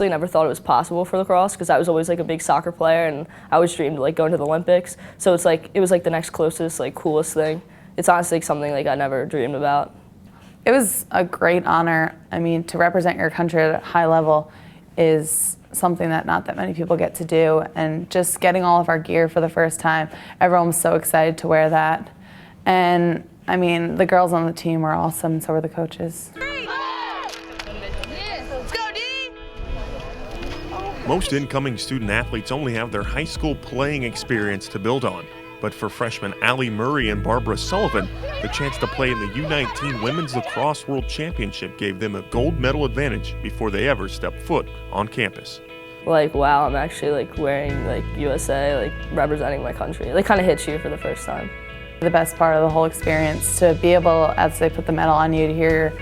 honestly never thought it was possible for lacrosse because I was always like a big soccer player and I always dreamed like going to the Olympics. So it's like, it was like the next closest, like coolest thing. It's honestly like, something like I never dreamed about. It was a great honor. I mean, to represent your country at a high level is something that not that many people get to do, and just getting all of our gear for the first time, everyone was so excited to wear that. And I mean, the girls on the team were awesome, and so were the coaches. Most incoming student athletes only have their high school playing experience to build on. But for freshmen Allie Murray and Barbara Sullivan, the chance to play in the U19 Women's Lacrosse World Championship gave them a gold medal advantage before they ever stepped foot on campus. Like, wow, I'm actually like wearing like USA, like representing my country. It kind of hits you for the first time. The best part of the whole experience, to be able, as they put the medal on you, to hear your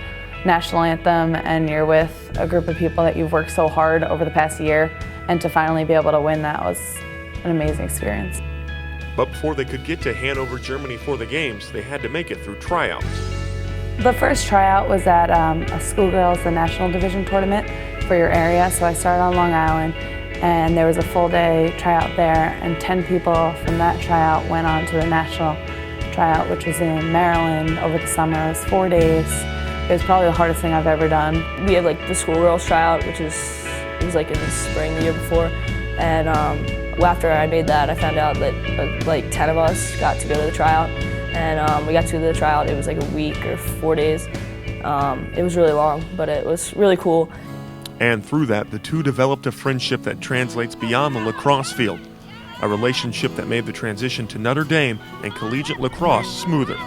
national anthem and you're with a group of people that you've worked so hard over the past year, and to finally be able to win that was an amazing experience. But before they could get to Hanover, Germany for the games, they had to make it through tryouts. The first tryout was at a schoolgirls, the national division tournament for your area. So I started on Long Island, and there was a full day tryout there, and 10 people from that tryout went on to the national tryout, which was in Maryland over the summer. It was 4 days. It was probably the hardest thing I've ever done. We had like the schoolgirls tryout, which it was like in the spring the year before, and after I made that, I found out that like 10 of us got to go to the tryout, and we got to the tryout. It was like a week or 4 days. It was really long, but it was really cool. And through that, the two developed a friendship that translates beyond the lacrosse field, a relationship that made the transition to Notre Dame and collegiate lacrosse smoother.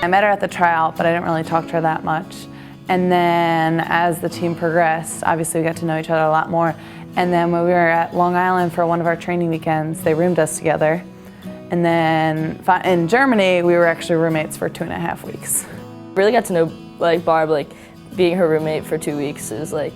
I met her at the tryout, but I didn't really talk to her that much. And then as the team progressed, obviously we got to know each other a lot more. And then when we were at Long Island for one of our training weekends, they roomed us together. And then in Germany, we were actually roommates for 2.5 weeks. Really got to know like Barb, like being her roommate for 2 weeks is like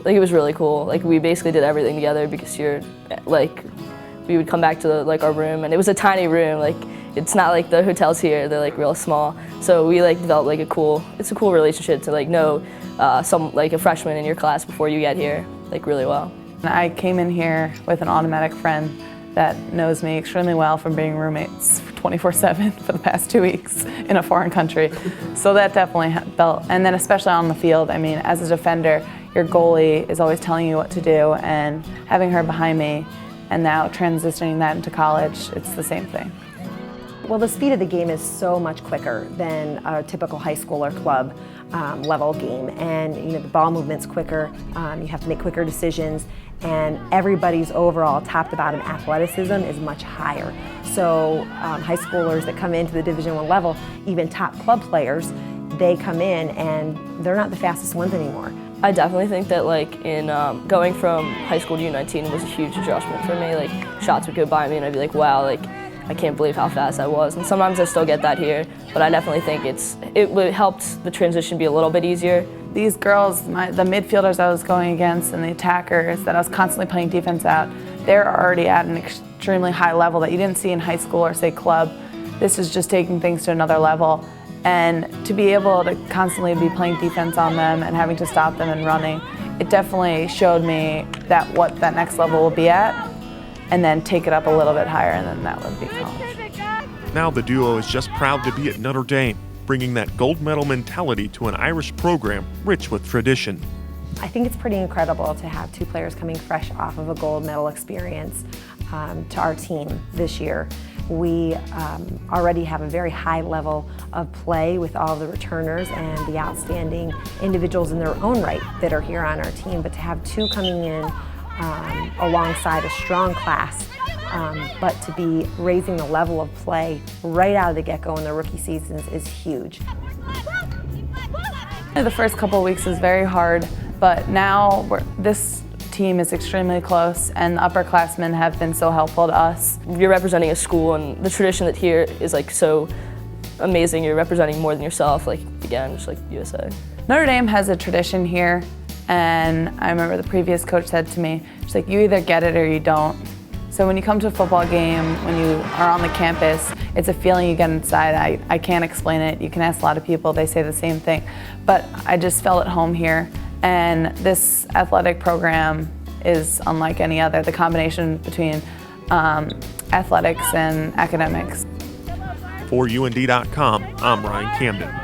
it was really cool. Like we basically did everything together because we would come back to like our room, and it was a tiny room. Like it's not like the hotels here; they're like real small. So we like developed like it's a cool relationship to like know a freshman in your class before you get here like really well. I came in here with an automatic friend that knows me extremely well from being roommates 24/7 for the past 2 weeks in a foreign country. So that definitely felt, and then especially on the field, I mean, as a defender, your goalie is always telling you what to do, and having her behind me and now transitioning that into college, it's the same thing. Well, the speed of the game is so much quicker than a typical high school or club level game, and the ball movement's quicker. You have to make quicker decisions, and everybody's overall top to bottom athleticism is much higher. So high schoolers that come into the Division I level, even top club players, they come in and they're not the fastest ones anymore. I definitely think that like in going from high school to U19 was a huge adjustment for me. Like shots would go by me and I'd be like, wow, like I can't believe how fast I was. And sometimes I still get that here, but I definitely think it helped the transition be a little bit easier. These girls, the midfielders I was going against and the attackers that I was constantly playing defense out, they're already at an extremely high level that you didn't see in high school or say club. This is just taking things to another level. And to be able to constantly be playing defense on them and having to stop them and running, it definitely showed me that what that next level will be at, and then take it up a little bit higher, and then that would be college. Now the duo is just proud to be at Notre Dame, bringing that gold medal mentality to an Irish program rich with tradition. I think it's pretty incredible to have two players coming fresh off of a gold medal experience to our team this year. We already have a very high level of play with all the returners and the outstanding individuals in their own right that are here on our team, but to have two coming in alongside a strong class, but to be raising the level of play right out of the get-go in the rookie seasons is huge. The first couple of weeks is very hard, but now this team is extremely close, and the upperclassmen have been so helpful to us. You're representing a school, and the tradition that here is like so amazing. You're representing more than yourself, like again, just like USA. Notre Dame has a tradition here, and I remember the previous coach said to me, she's like, you either get it or you don't. So when you come to a football game, when you are on the campus, it's a feeling you get inside. I can't explain it. You can ask a lot of people, they say the same thing. But I just felt at home here, And this athletic program is unlike any other, the combination between athletics and academics. For UND.com, I'm Ryan Camden.